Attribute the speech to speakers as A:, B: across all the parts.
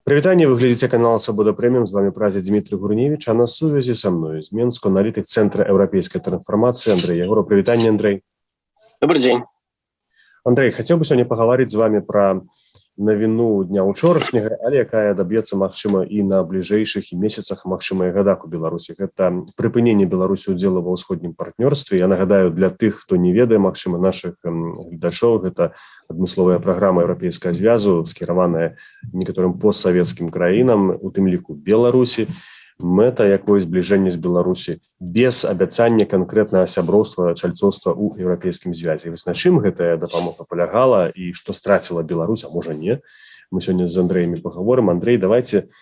A: Прывітанне, вы глядзіце канал Свабода Прэміум, з вами прадзе Дмітрий Гурневич, а на сувязі са мной з Менску аналітык Цэнтра еўрапейскай трансфармацыі Андрэй Ягораў. Прывітанне, Андрэй.
B: Добрый день.
A: Андрэй, хацеў бы сёння пагаварыць з вами пра навіну дня учорашняга, але якая даб'ецца, магчыма, і на бліжэйшых і месяцах, магчыма, і гадах у Беларусі. Гэта прыпыненне Беларусі ўдзелу ва ўсходнім партнёрстве. Я нагадаю, для тых, хто не ведае, магчыма, нашых гледачоў, гэта адмысловая праграма Еўрапейскага звязу, скіраваная некаторым постсавецкім краінам, у тым ліку Беларусі. Мэта якое збліжэнне з Беларусі без абяцання канкрэтнага сяброўства, чальцоўства ў еўрапейскім звязе. Вось на чым гэтая дапамога палягала і што страціла Беларусь, а можа не. Мы сёння з Андрэем пагаворым. Андрэй, давайте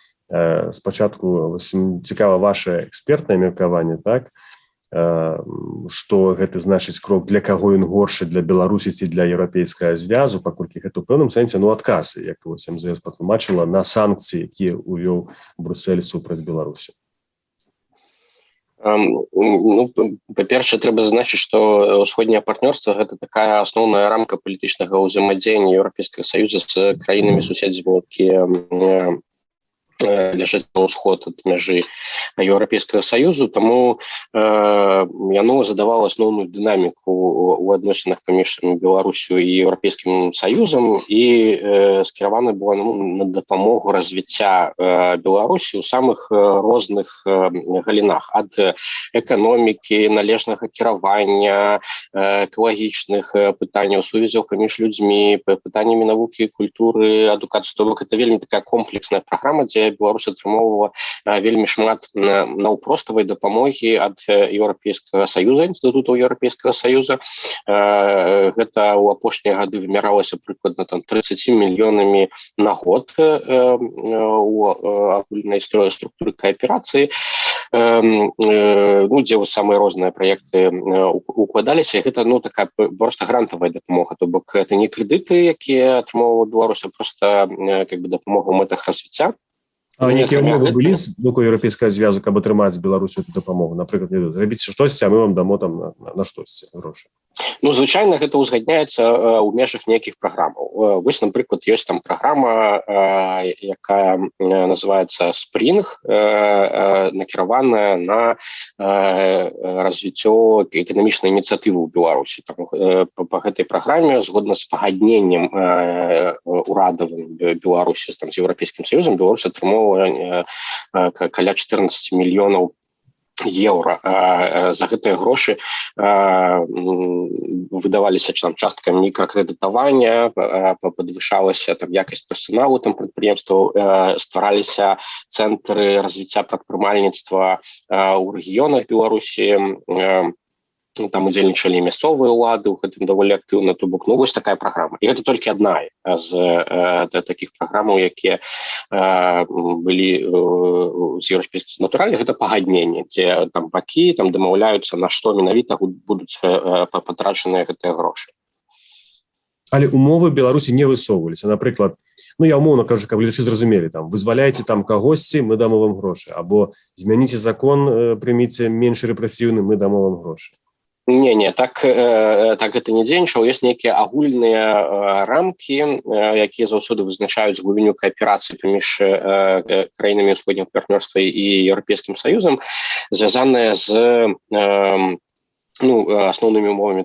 A: спачатку цікава ваше экспертнае меркаванне, так? Што гэты значыць крок, для каго ён горшы, для Беларусі ці для еўрапейскага звязу, паколькі гэта ў пэўным сэнсе адказ, як вось МЗС патлумачыла, на санкцыі, якія ўвёў Брюссель супраць Беларусі.
B: Па-першае, трэба зазначыць, што ўсходняе партнёрства гэта такая асноўная рамка палітычнага ўзаемадзеяння Еўрапейскага саюза з краінамі суседзямі, якія ляжаць на ўсход ад мяжы Еўрапейскага саюзу, таму яно задавала асноўную дынаміку ў адносінах паміж Беларусю і Еўрапейскім саюзам і скіравана была на дапамогу развіцця Беларусі ў самых розных галінах, ад эканомікі, належнага кіравання, экалагічных пытанняў, сувязяў паміж людзьмі, пытаннямі навукі, культуры, адукацыі. То бок гэта вельмі такая комплексная праграма, дзе Беларусь атрымоўвала вельмі шмат наўпроставай дапамогі ад Еўрапейскага саюза, інстытутаў Еўрапейскага саюза. Гэта ў апошнія гады вымяралася прыкладна 30 мільёнамі на год у агульнай структуры кааперацыі, дзе самыя розныя праекты укладаліся. Гэта такая проста грантавая дапамога, то бок гэта не крэдыты, якія атрымоўвала Беларусь, а проста дапамога ў мэтах развіцця.
A: А некія ўмовы былі з боку Еўрапейскага звязу, каб атрымаць Беларусю эту дапамогу? Напрыклад, зрабіце штосьці, а мы вам дамо там на штосьці грошы.
B: Звычайна гэта ўзгадняецца ў межах нейкіх праграмаў. Вось, напрыклад, ёсць там праграма, якая называецца Spring, накіраваная на развіццё эканамічнай ініцыятывы ў Беларусі. Па гэтай праграме, згодна з пагадненнем урадавым Беларусі з Еўрапейскім саюзам, Беларусь атрымоўвае каля 14 мільёнаў еўра. За гэтыя грошы выдаваліся частка мікракрэдытавання, падвышалася якасць персаналу прадпрыемстваў, ствараліся цэнтры развіцця прадпрымальніцтва ў рэгіёнах Беларусі, там удзельнічалі мясцовыя ўлады ў гэтым даволі актыўна. То бок, вось такая праграма. І гэта толькі адна з такіх праграмаў, якія былі з еўрапейскім. Натуральна, гэта пагадненне, дзе там бакі дамаўляюцца, на што менавіта будуць патрачаныя гэтыя грошы.
A: Але умовы Беларусі не высоўваліся. Напрыклад, я умоўна кажу, каб гледачы зразумелі, вызваляйце там кагосьці, мы дамо вам грошы, або змяніце закон, прыміце менш рэпрэсіўны, мы дамо вам грошы.
B: Не, так гэта не дзейнічала. Ёсць нейкія агульныя рамкі, якія заўсёды вызначаюць глыбіню кааперацыі паміж краінамі ўсходняга партнёрства і Еўрапейскім саюзам, звязаныя з асноўнымі умовамі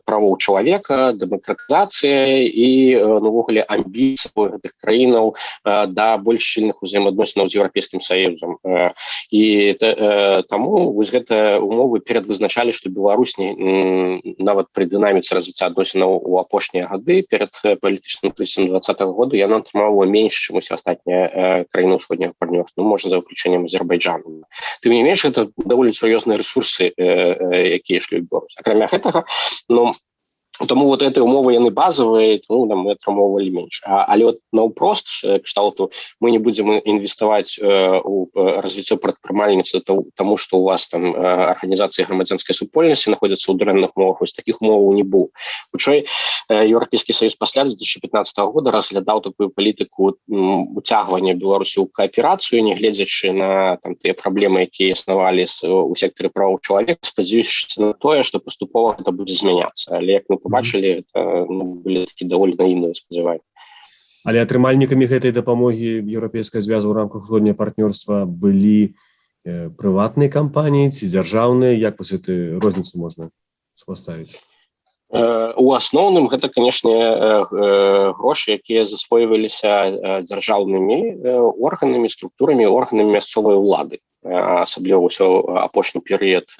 B: правоў чалавека, дэмакратызацыя і увогуле амбіцыі гэтых краінаў да больш шчыльных узаемаадносінаў з Еўрапейскім саюзам. І таму вось гэтыя умовы перадвызначалі, што Беларусь нават пры дынаміцы развіцця адносінаў у апошнія гады перад палітычным крызісам 20-го году яна атрымала менш, чым усе астатнія краіны ўсходняга партнёрства, можа за выключэннем Азербайджану. Тым не менш, гэта даволі сур'ёзныя рэсурсы, якія ішлі ў Беларусь. Акрамя гэтага, тому вот этой умовы яны базавыя, тому мы атрымоўвалі менш. Але наўпрост кшталту мы не будзем інвеставаць у развіццё прадпрымальніцтва, таму што у вас там арганізацыі грамадзянскай супольнасці знаходзяцца ў дрэнных умовах, вось такіх умоваў не было. Хутчэй, Еўрапейскі саюз пасля 2015 года разглядаў такую палітыку уцягвання Беларусі ў кааперацыю, нягледзячы на тыя праблемы, якія існавалі у сектары правоў чалавека, спадзяючыся на тое, што паступова гэта будзе змяняцца. Але як мы побачили, это были такие довольно наивные сподівання.
A: Але атрымальнікамі гэтай дапамогі еўрапейскага звязу ў рамках усходняга партнёрства былі прыватныя кампаніі ці дзяржаўныя, як вось эту розніцу можна супаставіць?
B: У асноўным гэта, канешне, грошы, якія засвойваліся дзяржаўнымі органамі, структурамі, органамі мясцовай улады. Асабліва ўсё апошні перыяд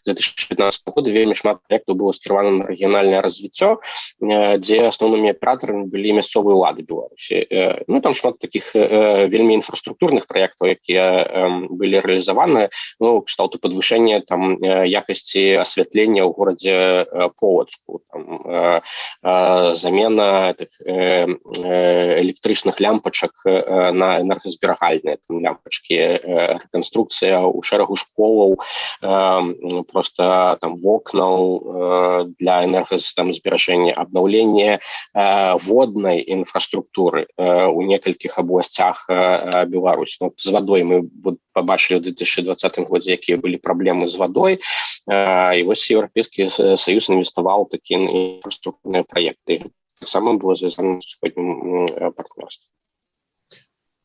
B: 2015 года вельмі шмат праектаў было скіравана на рэгіянальнае развіццё, дзе асноўнымі аператарамі былі мясцовыя ўлады Беларусі. Ну, там шмат такіх вельмі інфраструктурных праектаў, якія былі рэалізаваны, ну, кшталту падвышэння там якасці асвятлення ў горадзе Полацку, там, замена электрычных лямпачак на энергазберагальныя лямпачкі, рэканструкцыя у шэрагу школаў, просто там вокнаў для энергазберажэння, абнаўленне воднай інфраструктуры у некалькіх абласцях Беларусі. Ну, з вадой мы побачылі ў 2020 годзе, якія былі праблемы з вадой, і вось Еўрапейскі Саюз інвеставаў такія інфраструктурныя праекты. Таксама было звязана з усходнім партнёрствам.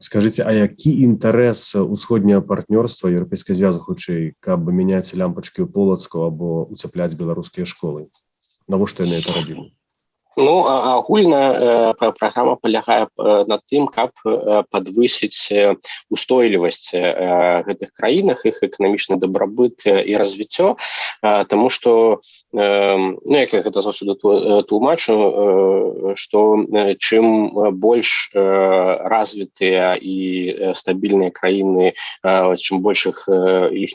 A: Скажыце, а які інтарэс усходняга партнёрства еўрапейскага звязу хутчэй, каб мяняць лямпачкі ў Полацку або уцяпляць беларускія школы? Навошта яны гэта рабілі?
B: Ну, агульная праграма палягае на тым, каб падвысіць устойлівасць гэтых краінах, іх эканамічны дабрабыт і развіццё, таму што, ну, як я гэта заўсёды тлумачу, што чым больш развітыя і стабільныя краіны, чым больш іх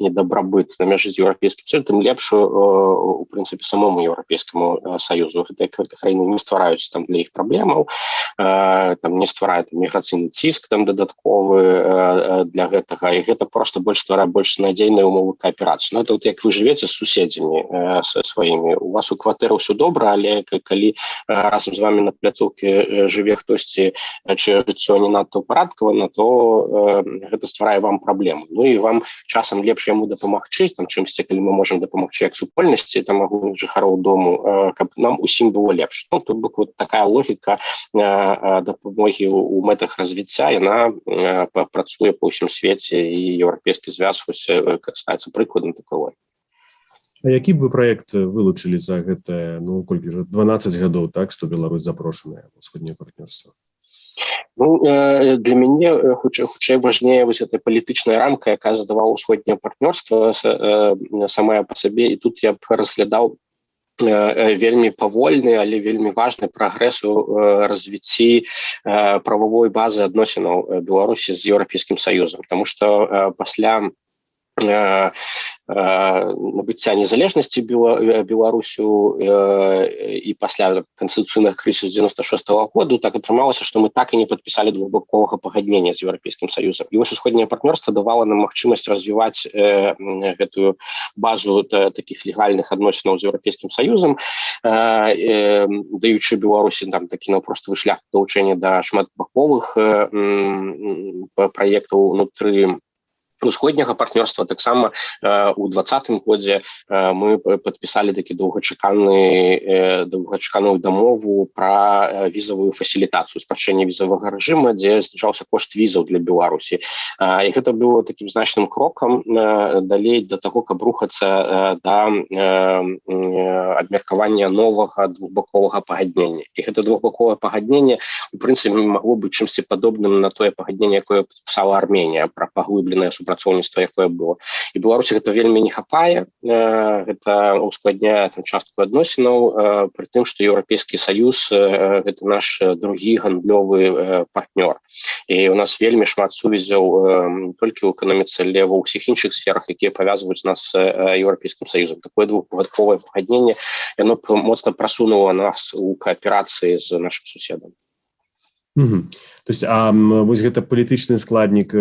B: недабрабыт на мяжы з еўрапейскім саюзам, тым лепш у прынцыпе самому еўрапейскаму саюзу. Гэтыя краіны не ствараюць там для іх праблемаў, там не ствараюць міграцыйны ціск там дадатковы для гэтага, і гэта просто больш стварае больш надзейныя умовы кааперацыі. Ну, это вот як вы жывеце з суседзямі сваімі, у вас у кватэры ўсё добра, але калі разам з вами на пляцоўкі жыве хтосьці, чыё жыццё не надта ўпарадкавана, то гэта стварае вам праблему. Ну і вам часам лепш яму дапамагчы, там чымсьці, калі мы можам дапамагчы як супольнасці, там агульных жыхароў дому, каб нам усім было лепш. Ну, то бок вот такая логіка дапамогі ў мэтах развіцця, яна працуе па ўсім свеце, і еўрапейскі звяз карыстаецца прыкладам такой логікі.
A: А які б вы праект вылучылі за гэта, ну, колькі ж, 12 гадоў, так, што Беларусь запрошаная ў усходняе партнёрства?
B: Ну, для мяне хутчэй важнее вось эта палітычная рамка, якая задавала усходняе партнёрства самая па сабе, і тут я б разглядаў вельмі павольны, але вельмі важны прагрэс у развіцці прававой базы адносінаў Беларусі з Еўрапейскім Саюзам, таму што пасля набыцця незалежнасці Беларусю і пасля канстытуцыйных крызісаў 96-го году так атрымалася, што мы так і не падпісалі двухбаковага пагаднення з Еўрапейскім Саюзам. І вось усходняе партнёрства давала нам магчымасць развіваць гэтую базу такіх легальных адносінаў з Еўрапейскім Саюзам, даючы Беларусі там такі наўпросты шлях далучэння да шматбаковых праектаў унутры усходняга партнёрства. Таксама у 2020 годзе мы падпісалі такі доўгачаканую дамову пра візавую фасілітацыю, спрашчэнне візавага рэжыма, дзе зніжаўся кошт візаў для Беларусі. І гэта было такім значным крокам далей да таго, каб рухацца да абмеркавання новага двухбаковага пагаднення. І гэта двухбаковае пагадненне у прынцыпе магло быць чымсьці падобным на тое пагадненне, якое падпісала Арменія пра паглыбленае супрацоўніцтва, якое было. І Беларусі гэта вельмі не хапае, гэта ускладняе там частку адносінаў, пры тым, што Еўрапейскі Саюз гэта наш другі гандлёвы партнёр. І у нас вельмі шмат сувязяў толькі ў эканоміцы, але ва ўсіх іншых сферах, якія павязваюць нас з Еўрапейскім Саюзам. Такое двухбаковае пагадненне, яно моцна прасунула нас у кааперацыі з нашым суседам.
A: То есть, а вось гэта палітычны складнік,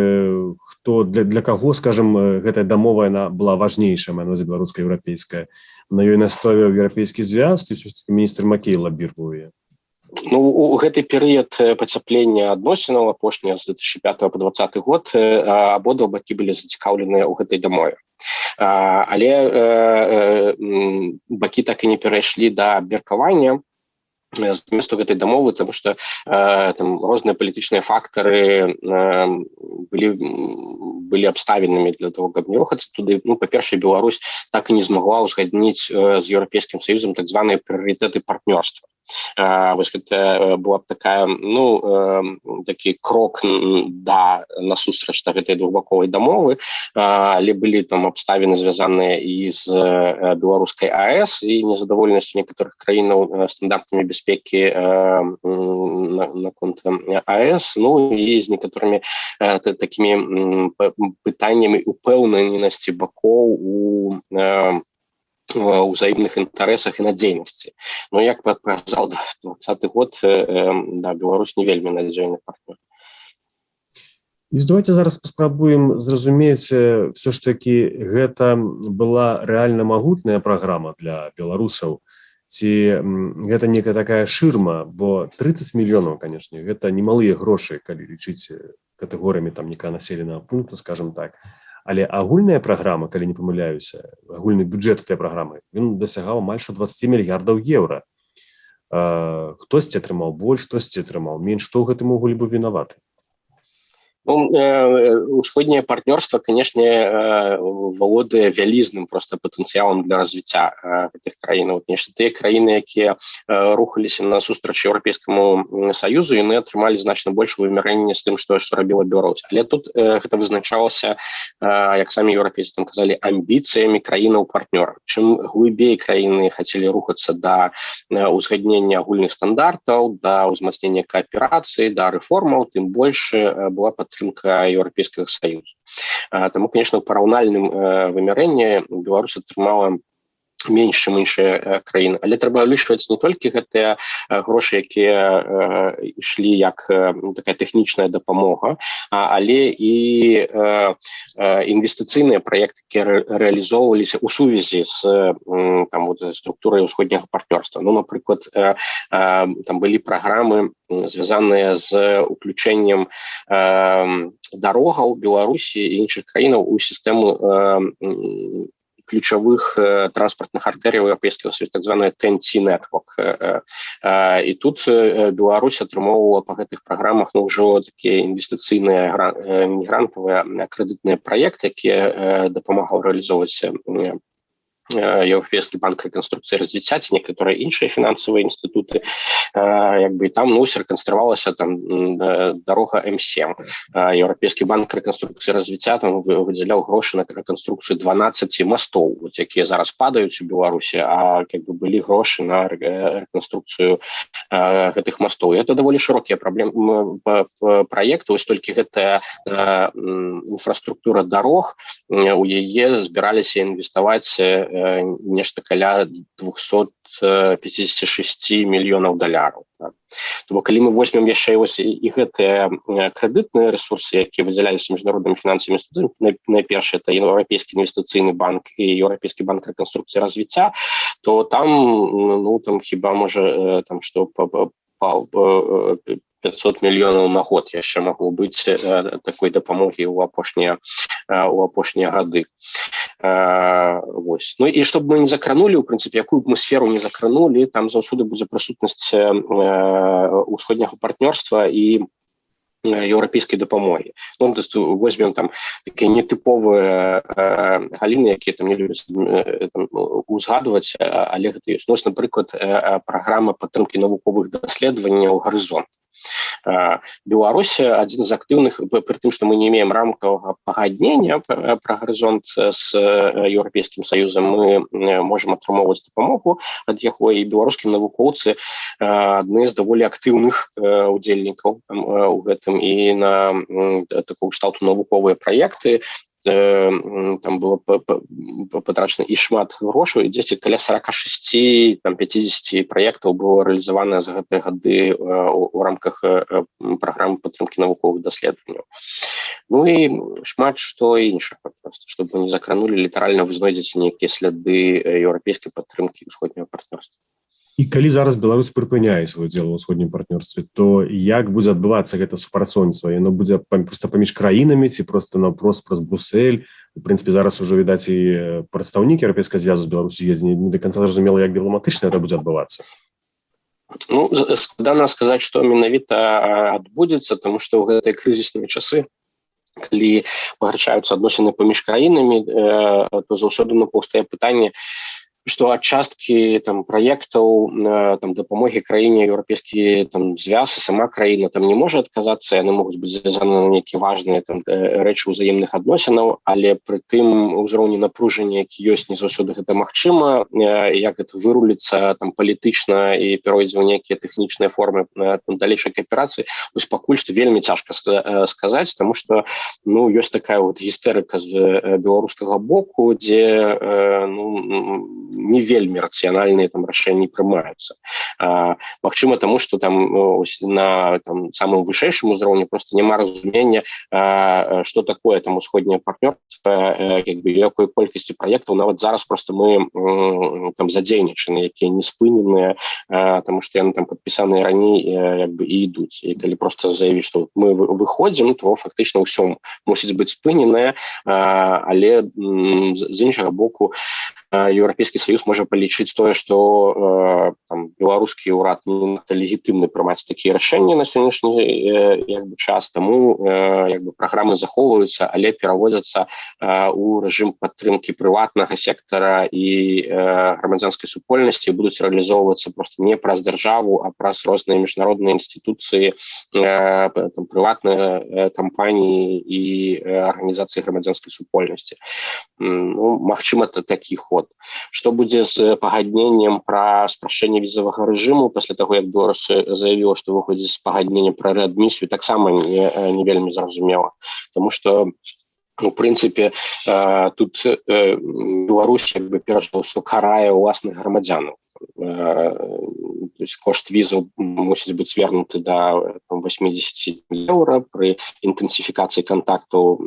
A: хто для каго, скажем, гэтая дамова яна была важнейшая, мая назва беларуска-еўрапейская, на ёй наставіў еўрапейскі звяз, ці ўсё-таки міністр Макей лабіруе?
B: Ну, у гэты перыяд пацяплення адносінаў апошняга з 2005 по 2020 год абодва бакі былі зацікаўленыя ў гэтай дамове. Але бакі так і не перайшлі да абмеркавання зместу гэтай дамовы, тому што там розныя палітычныя фактары былі абставінамі для того, каб не рухацца туды. Ну, па-першае, Беларусь так і не змагла ўзгадніць з Еўрапейскім Саюзам так званыя прыярытэты партнёрства. Вось гэта была б такая, такі крок насустрач да гэтай двухбаковай дамовы, але былі там абставіны звязаныя і з беларускай АЭС і незадаволенасцю некаторых краінаў стандартамі бяспекі наконт АЭС, ну і з некаторымі такімі пытаннямі упэўненасці бакоў у ўзаемных інтарэсах і надзейнасці. Ну, як паказаў 2020 год, Беларусь не вельмі надзейны партнер.
A: Давайте зараз паспрабуем зразумець, все ж таки гэта была рэальна магутная праграма для беларусаў, ці гэта некая такая шырма, бо 30 мільёнаў, канешне, гэта немалыя грошы, калі лічыць катэгорыямі там некага населенага пункту, скажем так. Але агульная праграма, калі не памыляюся, агульны бюджэт этой праграмы, ён дасягаў амаль што 20 мільярдаў еўра. Хтосьці атрымаў больш, хтосьці атрымаў менш, хто ў гэтым увогуле быў вінаваты?
B: Усходнее партнерство, конечно, володае вялізным просто патэнцыялам для развіцця гэтых краін. Конечно, тыя краіны, якія рухаліся насустрач Еўрапейскаму Саюзу, яны атрымалі значна больш вымярэння з тым, што рабіла Беларусь. Але тут гэта вызначалася, як самі еўрапейцы там казалі, амбіцыямі краінаў-партнёраў. Чым глыбей краіны хацелі рухацца да узгаднення агульных стандартаў, да ўзмацнення кааперацыі, да рэформаў, тым больш была падтрымка Еўрапейскага Саюза. Таму, конечно, ў параўнальным вымярэнні Беларусь атрымала менш, чым іншыя краіны. Але трэба ўлічваць не толькі гэтыя грошы, якія ішлі як такая тэхнічная дапамога, але і інвестыцыйныя праекты, якія рэалізоўваліся ў сувязі з структурай усходняга партнёрства. Ну, напрыклад, там былі праграмы, звязаныя з уключэннем дарогаў Беларусі і іншых краінаў у сістэму ключавых транспартных артерій Еўрапейскага Саюза, так званая TEN-T network. І тут Беларусь атрымоўвала па гэтых праграмах ўжо такія інвестыцыйныя грантавыя крэдытныя праекты, якія дапамагаў рэалізоўваць Еўрапейскі банк рэканструкцыі і развіцця, ці некаторыя іншыя фінансавыя інстытуты, як бы там рэканструявалася там дарога М7. Еўрапейскі банк рэканструкцыі і развіцця там выдзяляў грошы на рэканструкцыю 12 мастоў, якія зараз падаюць у Беларусі, а як бы былі грошы на рэканструкцыю гэтых мастоў. І гэта даволі шырокія праекты, вось толькі гэтая інфраструктура дарог, у яе збіраліся інвеставаць нешта каля 256 мільёнаў даляраў. Тому калі мы возьмем яшчэ і гэтыя крэдытныя рэсурсы, якія выдзяляліся міжнароднымі фінансавымі інстытутамі, найперш это Еўрапейскі інвестыцыйны банк і Еўрапейскі банк рэканструкцыі і развіцця, то там, там хіба можа там што 500 мільёнаў на год яшчэ магло быць такой дапамогі ў апошнія гады. Вось. Ну і щоб мы не закранули, в принципе, якую б мы сферу не закранули, там заўсёды будзе прысутнасць усходняга партнёрства і еўрапейскай дапамогі. Ну, возьмем там такія нетыповыя галіны, якія там не любяць узгадваць, але гэта ёсць. Ну, напрыклад, праграма падтрымкі навуковых даследаванняў «Гарызонт». Беларусь один из активных, при том, что мы не имеем рамкового погоднения про горизонт с Еўрапейскім Саюзом, мы можем атрымоўваць дапамогу ад яго, і беларускія навукоўцы адны з даволі актыўных удзельнікаў у гэтым, і на такого кшталту навуковыя праекты там было потрачена і шмат грошаў, і дзесьці каля 46-50 праектаў было рэалізавана за гэтыя гады у рамках праграмы падтрымкі навуковых даследаванняў. Ну і шмат што іншага, просто, щоб мы не закранули, літаральна вы знойдзеце нейкія сляды еўрапейскай падтрымкі ўсходняга партнёрства.
A: І калі зараз Беларусь прыпыняе сваё дзела ў ўсходнім партнёрстве, то як будзе адбывацца гэта супрацоўніцтва? Яно будзе проста паміж краінамі ці проста наўпрост праз Брюссель? У прынцыпе, зараз ужо, відаць, і прадстаўнік Еўрапейскага звязу з Беларусі едзе, не да канца зразумела, як дыпламатычна гэта будзе адбывацца.
B: Ну, складана сказаць, што менавіта адбудзецца, тому што ў гэтыя крызісныя часы, калі пагаршаюцца адносіны паміж краінамі, то заўсёды паўстае пытанне, што ад часткі там праектаў там дапамогі краіне еўрапейскі там звяз і сама краіна там не можа адказацца, яны могуць быць звязаны на нейкія важныя там рэчы ўзаемных адносінаў, але пры тым узроўні напружання, які ёсць, не заўсёды гэта магчыма. Як гэта выруліцца там палітычна і перайдзе ў нейкія тэхнічныя формы там далейшай кааперацыі, вось пакуль што вельмі цяжка сказаць, таму што ну ёсць такая вот гістэрыка з беларускага боку, дзе не вельмі рацыянальныя там рашэнні прымаюцца. Магчыма, таму што там на там самым вышэйшым узроўні просто няма разумення, што такое там усходняе партнёрства, якой колькасці праектаў нават зараз просто мы там задзейнічаны, якія не спыненыя, таму што яны там падпісаныя раней і ідуць. І калі просто заявіць, што мы выходзім, то фактычна ўсё мусіць быць спыненае, але з іншага боку Еўрапейскі Саюз можа палічыць тое, што беларускі ўрад не легітымны прымаць такія рашэнні на сённяшні час, таму праграмы захоўваюцца, але пераводзяцца ў рэжым падтрымкі прыватнага сектара і грамадзянскай супольнасці, будуць рэалізоўвацца просто не праз дзяржаву, а праз розныя міжнародныя інстытуцыі, прыватныя кампаніі і арганізацыі грамадзянскай супольнасці. Ну, магчыма, такі ход. Што будзе з пагадненнем пра спрашчэнне візавага рэжыму пасля таго, як Беларусь заявіла, што выходзіць з пагадненнем пра рэадмісію, таксама не вельмі зразумела. Таму што у прынцыпе тут Беларусь перш за ўсё карае ўласных грамадзянаў. То есть кошт візаў мусіць быць звернуты да 80 еўра пры інтэнсіфікацыі кантактаў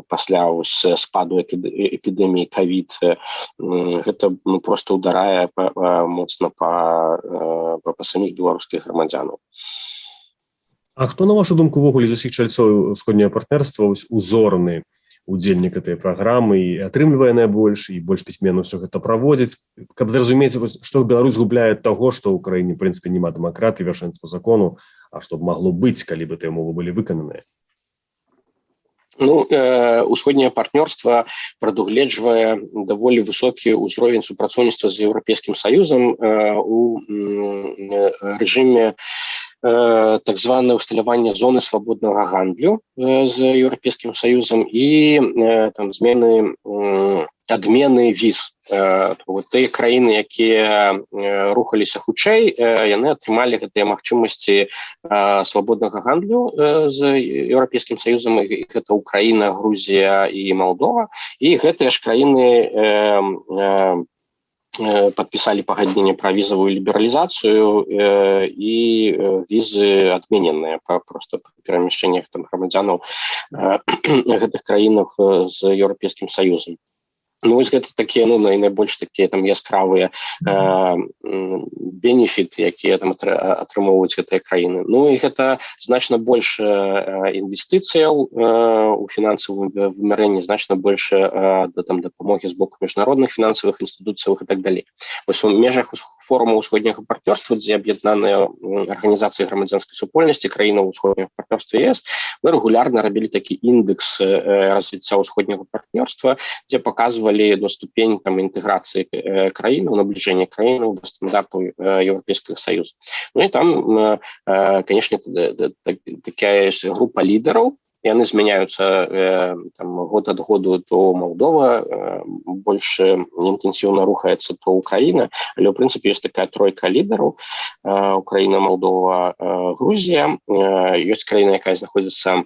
B: пасля спаду эпідэміі ковід. Гэта просто ударае моцна па саміх беларускіх грамадзянаў.
A: А хто, на вашу думку, увогуле з усіх чальцоў усходняе партнерства узорны удзельнік этой праграмы і атрымлівае найбольш і больш пісьменна ўсё гэта праводзіць, каб зразумець, што Беларусь губляе ад таго, што ў краіне, в прынцыпе, няма дэмакратыі, вяршэнства закону, а што б магло быць, калі бы тыя умовы былі выкананыя?
B: Ну, усходняе партнёрства прадугледжвае даволі высокі ўзровень супрацоўніцтва з Еўрапейскім Саюзам у рэжыме так званае ўсталяванне зоны свабоднага гандлю з Еўрапейскім Саюзам і там адмены віз. Тыя краіны, якія рухаліся хутчэй, яны атрымалі гэтыя магчымасці свабоднага гандлю з Еўрапейскім Саюзам, і гэта Украіна, Грузія і Малдова, і гэтыя ж краіны подписали пагадненне пра візавую лібералізацыю і візы адмененыя просто перамяшчэннях там грамадзянаў гэтых краінах з Еўрапейскім Саюзам. Ну, вось гэта такія найбольш такія там яскравыя бенефіты, якія там атрымоўваюць гэтыя краіны. Ну і гэта значна больш інвестыцыяў у фінансавым вымярэнні, значна больш там дапамогі з боку міжнародных фінансавых інстытуцыяў і так далей. Вось у межах форума ўсходняга партнёрства, дзе аб'яднаныя арганізацыі грамадзянскай супольнасці краінаў усходняга партнёрства ЕС, мы рэгулярна рабілі такі ідэкс развіцця ўсходняга партнёрства, дзе паказвалі ступень там інтэграцыі краінаў, набліжэння краінаў да стандартаў Еўрапейскага Саюза. Ну і там, конечно, такая група лідараў, яны змяняюцца год ад году, то Малдова больш інтэнсіўна рухаецца, то Украіна, але ў прынцыпе ёсць такая тройка лідараў: Украіна, Малдова, Грузія. Ёсць краіна, якая знаходзіцца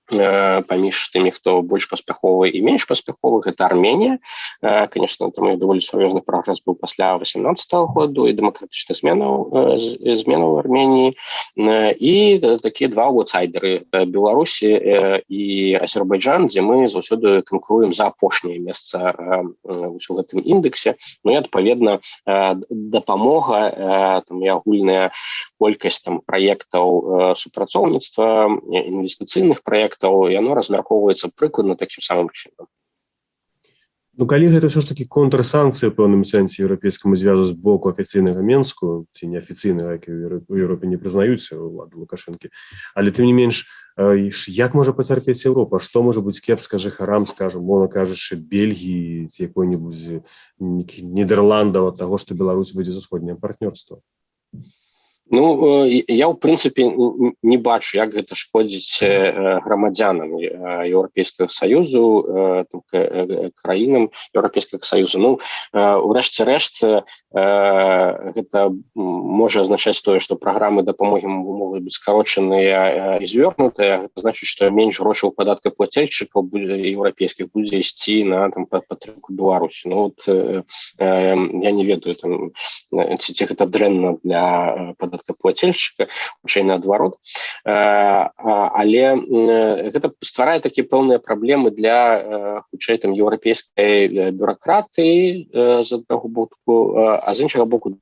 B: паміж тымі, хто больш паспяховы і менш паспяховы, гэта Арменія. Конечно, там даволі сур'ёзны прагрэс быў пасля 18-го году і дэмакратычных зменаў в Арменіі. І такія два аутсайдеры: Беларусь і Азербайджан, дзе мы заўсёды канкуруем за апошняе месца у гэтым індексе. Ну і адпаведна дапамога і агульная колькасць там праектаў супрацоўніцтва, інвестыцыйных праектаў, яно размяркоўваецца прыкладна такім самым чынам.
A: Ну калі гэта ўсё ж таки контрсанкцыі ў пэўным сэнсе еўрапейскаму звязу з боку афіцыйнага Менску ці неафіцыйнага, які у Еўропе не прызнаюць уладу Лукашэнкі, але тым не менш як можа пацярпець Еўропа, што можа быць кепска жыхарам, скажем, мовна кажучы, Бельгіі ці якой-небудзь Нідерландаў ад таго, што Беларусь выйдзе з усходняе партнёрства?
B: Ну, я, в принципе, не бачу, як гэта шкодзіць грамадзянам Еўрапейскага Саюзу, краінам Еўрапейскага Саюзу. Ну, урэшце рэшт, гэта можа азначаць тое, што праграмы дапамогі могуць быць скарочаныя і звернутыя. Гэта значыць, што менш грошаў падаткаплацельшчыкаў еўрапейскіх будзе ісці на падтрымку Беларусі. Ну, вот, я не ведаю, ці гэта дрэнна для падаткаплацельшчыка, хутчэй наадварот. Але гэта стварае такія пэўныя праблемы для хутчэй еўрапейскай бюракратыі з аднаго боку, а з іншага боку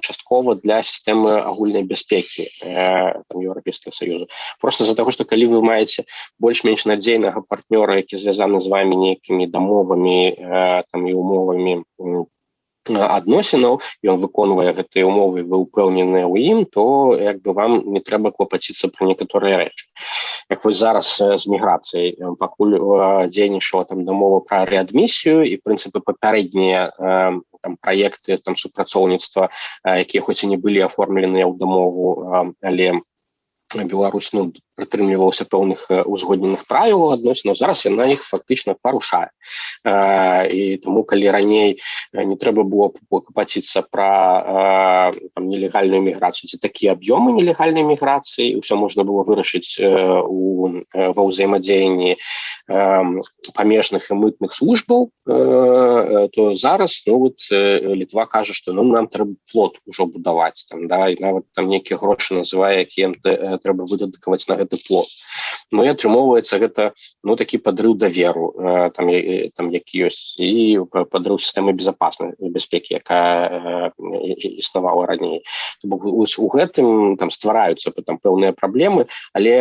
B: часткова для сістэмы агульнай бяспекі Еўрапейскага Саюзу. Просто з-за таго, што калі вы маеце больш-менш надзейнага партнёра, які звязаны з вамі нейкімі дамовамі і умовамі адносінаў, ён выконвае гэтыя умовы, вы ўпэўненыя ў ім, то як бы вам не трэба клапаціцца пра некаторыя рэчы. Як вось зараз з міграцыяй, пакуль дзейнічала дамова пра рэадмісію і прынцыпы папярэднія праекты супрацоўніцтва, якія хоць і не былі аформленыя ў дамову, але Беларусь прытрымлівалася пэўных узгодненых правілаў адносінаў, зараз яна іх фактычна парушае. І таму, калі раней не трэба было клапаціцца пра нелегальную міграцыю, ці такія аб'ёмы нелегальнай міграцыі, ўсё можна было вырашыць ва ўзаемадзеянні памежных і мытных службаў, то зараз Літва кажа, што нам трэба плот ужо будаваць, і нават нейкія грошы называе, якія трэба выдадкаваць на гэты плот. Ну і атрымоўваецца гэта такі падрыў даверу, які ёсць, і падрыў сістэмы бяспекі, якая існавала раней. У гэтым ствараюцца пэўныя праблемы, але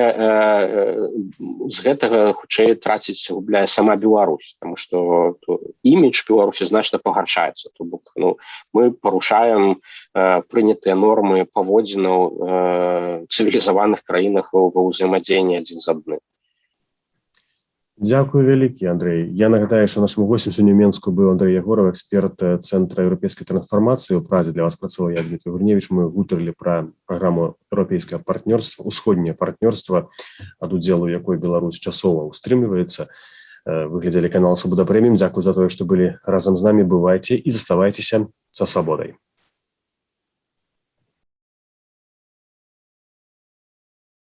B: з гэтага хутчэй траціць губляе сама Беларусь, таму што імідж Беларусі значна пагаршаецца. То бок мы парушаем прынятыя нормы паводзінаў цывілізаваных краінах ва ўзаемадзеянні адзін з адным.
A: Дзякую вялікі, Андрэй. Я нагадаю, што нашым госцем сёння ў Менску быў Андрэй Ягораў, эксперт Цэнтра еўрапейскай трансфармацыі. У Празе для вас працаваў я, Дмітрий Гурневіч. Мы гутарылі пра праграму еўрапейскага партнёрства, усходняе партнёрства, ад удзелу якой Беларусь часова устрымліваецца. Вы глядзелі канал Свабода Прэміум. Дзякую за тое, што былі разам з намі. Бывайце і заставайцеся са свабодай.